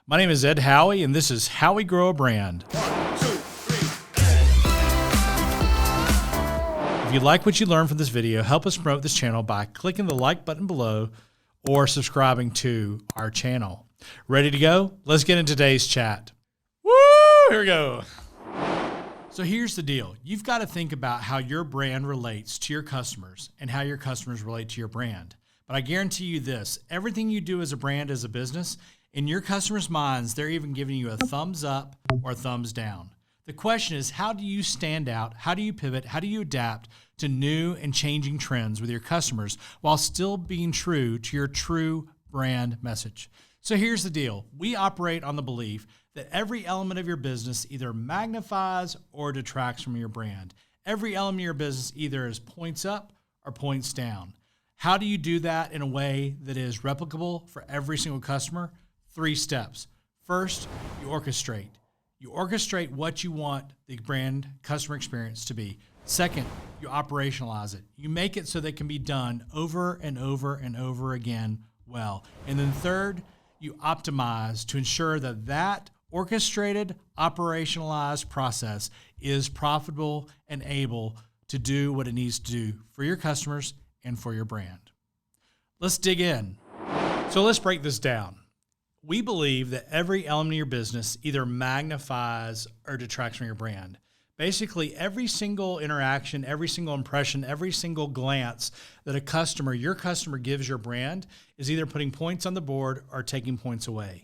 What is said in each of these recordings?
My name is Ed Howie, and this is How We Grow a Brand. 1, 2, 3, If you like what you learned from this video, help us promote this channel by clicking the like button below or subscribing to our channel. Ready to go? Let's get into today's chat. Woo! Here we go. So here's the deal. You've got to think about how your brand relates to your customers and how your customers relate to your brand. But I guarantee you this, everything you do as a brand, as a business, in your customers' minds, they're even giving you a thumbs up or a thumbs down. The question is, how do you stand out? How do you pivot? How do you adapt to new and changing trends with your customers while still being true to your true brand message? So here's the deal. We operate on the belief that every element of your business either magnifies or detracts from your brand. Every element of your business either is points up or points down. How do you do that in a way that is replicable for every single customer? 3 steps. First, you orchestrate. You orchestrate what you want the brand customer experience to be. Second, you operationalize it. You make it so that it can be done over and over and over again well. And then third, you optimize to ensure that that orchestrated, operationalized process is profitable and able to do what it needs to do for your customers and for your brand. Let's dig in. So let's break this down. We believe that every element of your business either magnifies or detracts from your brand. Basically, every single interaction, every single impression, every single glance that your customer gives your brand is either putting points on the board or taking points away.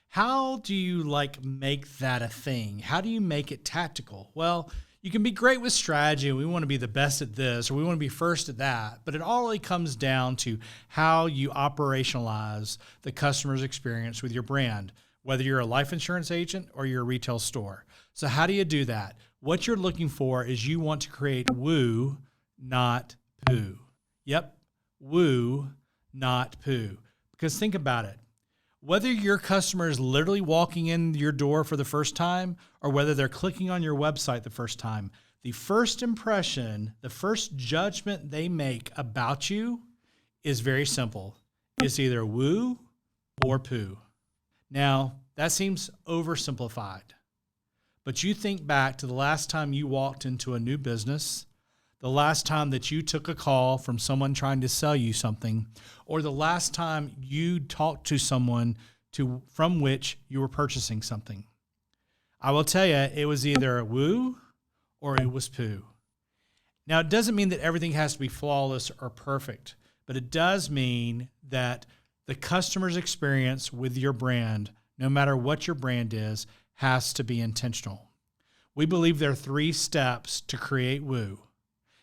How do you make that a thing? How do you make it tactical? Well, you can be great with strategy, and we want to be the best at this, or we want to be first at that, but it all really comes down to how you operationalize the customer's experience with your brand, whether you're a life insurance agent or you're a retail store. So how do you do that? What you're looking for is you want to create woo, not poo. Yep, woo, not poo. Because think about it. Whether your customer is literally walking in your door for the first time or whether they're clicking on your website the first time, the first impression, the first judgment they make about you is very simple. It's either woo or poo. Now, that seems oversimplified, but you think back to the last time you walked into a new business, the last time that you took a call from someone trying to sell you something, or the last time you talked to someone from which you were purchasing something. I will tell you, it was either a woo or it was poo. Now, it doesn't mean that everything has to be flawless or perfect, but it does mean that the customer's experience with your brand, no matter what your brand is, has to be intentional. We believe there are 3 steps to create woo.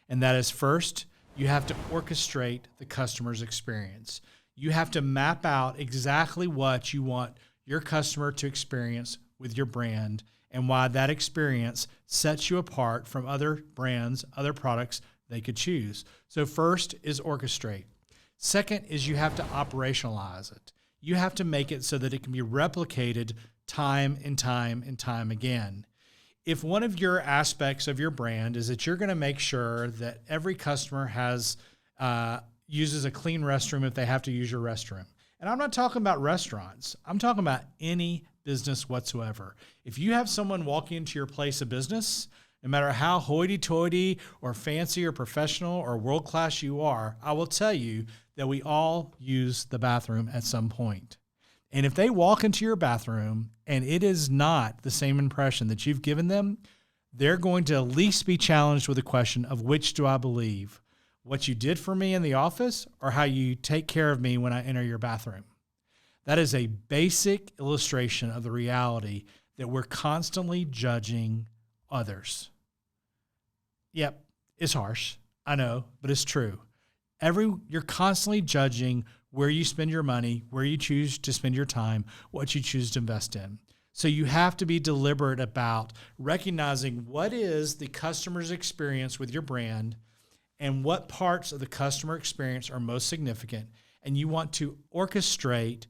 And that is, first, you have to orchestrate the customer's experience. You have to map out exactly what you want your customer to experience with your brand and why that experience sets you apart from other brands, other products they could choose. So first is orchestrate. Second is you have to operationalize it. You have to make it so that it can be replicated time and time and time again. If one of your aspects of your brand is that you're going to make sure that every customer uses a clean restroom if they have to use your restroom. And I'm not talking about restaurants. I'm talking about any business whatsoever. If you have someone walking into your place of business, no matter how hoity-toity or fancy or professional or world-class you are, I will tell you that we all use the bathroom at some point. And if they walk into your bathroom and it is not the same impression that you've given them, they're going to at least be challenged with the question of which do I believe? What you did for me in the office or how you take care of me when I enter your bathroom? That is a basic illustration of the reality that we're constantly judging others. Yep, it's harsh, I know, but it's true. You're constantly judging where you spend your money, where you choose to spend your time, what you choose to invest in. So you have to be deliberate about recognizing what is the customer's experience with your brand and what parts of the customer experience are most significant. And you want to orchestrate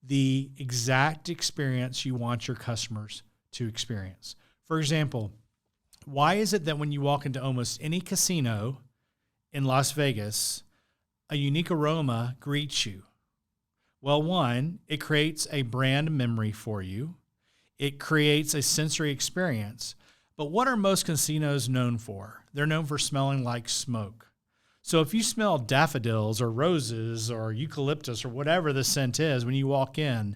the exact experience you want your customers to experience. For example, why is it that when you walk into almost any casino in Las Vegas, a unique aroma greets you? Well, one, it creates a brand memory for you. It creates a sensory experience. But what are most casinos known for? They're known for smelling like smoke. So if you smell daffodils or roses or eucalyptus or whatever the scent is when you walk in,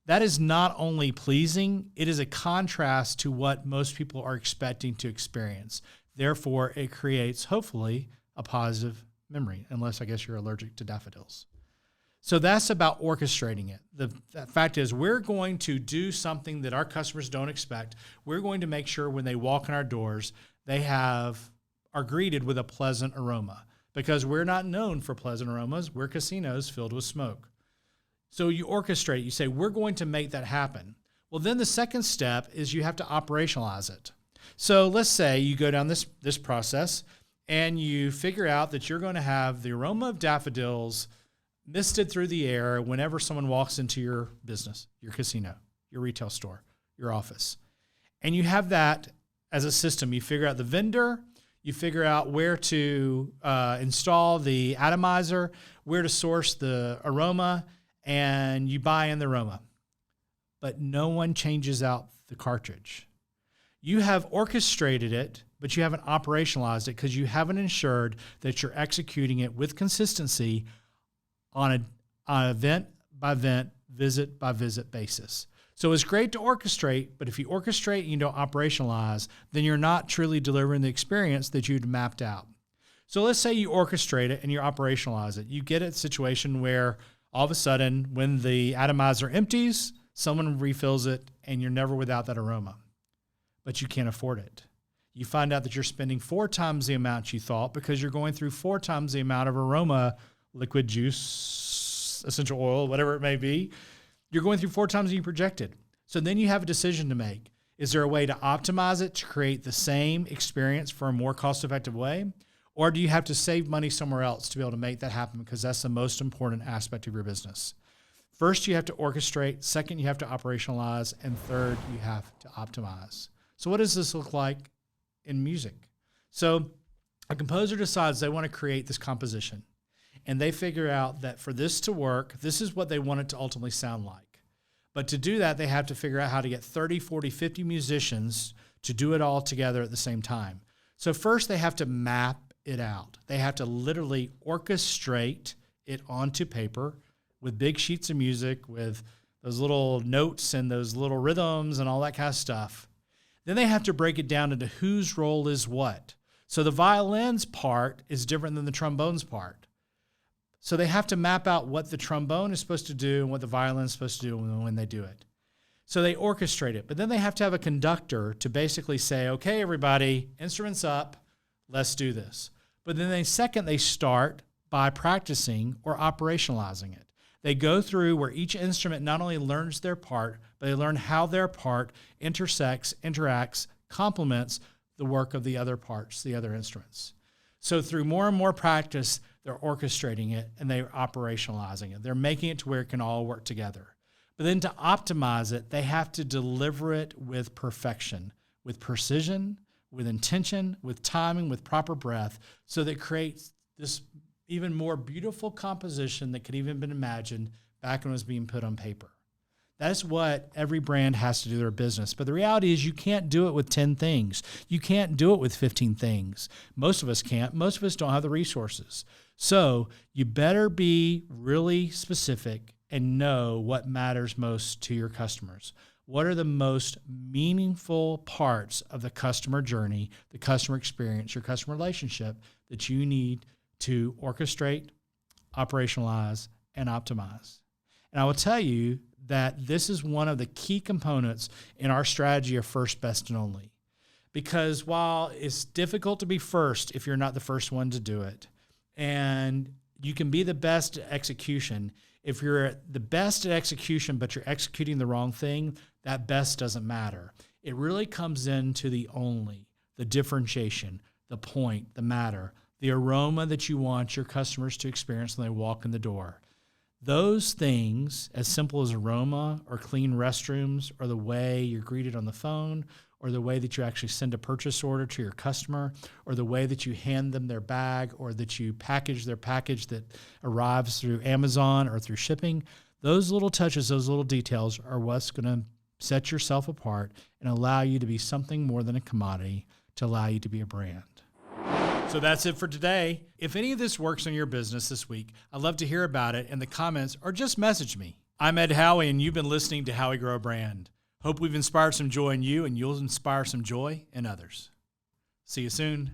that is not only pleasing, it is a contrast to what most people are expecting to experience. Therefore, it creates, hopefully, a positive memory, unless I guess you're allergic to daffodils. So that's about orchestrating it. The fact is, we're going to do something that our customers don't expect. We're going to make sure when they walk in our doors, they are greeted with a pleasant aroma, because we're not known for pleasant aromas. We're casinos filled with smoke. So you orchestrate, you say, we're going to make that happen. Well, then the second step is you have to operationalize it. So let's say you go down this process and you figure out that you're going to have the aroma of daffodils misted through the air whenever someone walks into your business, your casino, your retail store, your office. And you have that as a system. You figure out the vendor, you figure out where to install the atomizer, where to source the aroma, and you buy in the aroma. But no one changes out the cartridge. You have orchestrated it, but you haven't operationalized it because you haven't ensured that you're executing it with consistency on an event by event, visit by visit basis. So it's great to orchestrate, but if you orchestrate and you don't operationalize, then you're not truly delivering the experience that you'd mapped out. So let's say you orchestrate it and you operationalize it. You get a situation where all of a sudden, when the atomizer empties, someone refills it and you're never without that aroma, but you can't afford it. You find out that you're spending 4 times the amount you thought because you're going through 4 times the amount of aroma, liquid, juice, essential oil, whatever it may be. You're going through 4 times than you projected. So then you have a decision to make. Is there a way to optimize it to create the same experience for a more cost-effective way? Or do you have to save money somewhere else to be able to make that happen? Because that's the most important aspect of your business. First, you have to orchestrate. Second, you have to operationalize. And third, you have to optimize. So what does this look like in music? So a composer decides they want to create this composition. And they figure out that for this to work, this is what they want it to ultimately sound like. But to do that, they have to figure out how to get 30, 40, 50 musicians to do it all together at the same time. So first, they have to map it out. They have to literally orchestrate it onto paper with big sheets of music, with those little notes and those little rhythms and all that kind of stuff. Then they have to break it down into whose role is what. So the violin's part is different than the trombone's part. So they have to map out what the trombone is supposed to do and what the violin is supposed to do when they do it. So they orchestrate it. But then they have to have a conductor to basically say, okay, everybody, instruments up, let's do this. But then they start by practicing or operationalizing it. They go through where each instrument not only learns their part, but they learn how their part intersects, interacts, complements the work of the other parts, the other instruments. So through more and more practice, they're orchestrating it and they're operationalizing it. They're making it to where it can all work together. But then to optimize it, they have to deliver it with perfection, with precision, with intention, with timing, with proper breath, so that it creates this even more beautiful composition that could even have been imagined back when it was being put on paper. That's what every brand has to do in their business. But the reality is you can't do it with 10 things. You can't do it with 15 things. Most of us can't. Most of us don't have the resources. So you better be really specific and know what matters most to your customers. What are the most meaningful parts of the customer journey, the customer experience, your customer relationship that you need to orchestrate, operationalize, and optimize? And I will tell you that this is one of the key components in our strategy of first, best, and only. Because while it's difficult to be first if you're not the first one to do it, and you can be the best at execution, if you're the best at execution but you're executing the wrong thing, that best doesn't matter. It really comes into the only, the differentiation, the point, the matter, the aroma that you want your customers to experience when they walk in the door. Those things, as simple as aroma or clean restrooms or the way you're greeted on the phone or the way that you actually send a purchase order to your customer or the way that you hand them their bag or that you package their package that arrives through Amazon or through shipping, Those little touches, those little details are what's going to set yourself apart and allow you to be something more than a commodity, to allow you to be a brand. So that's it for today. If any of this works in your business this week, I'd love to hear about it in the comments or just message me. I'm Ed Howie, and you've been listening to How We Grow a Brand. Hope we've inspired some joy in you, and you'll inspire some joy in others. See you soon.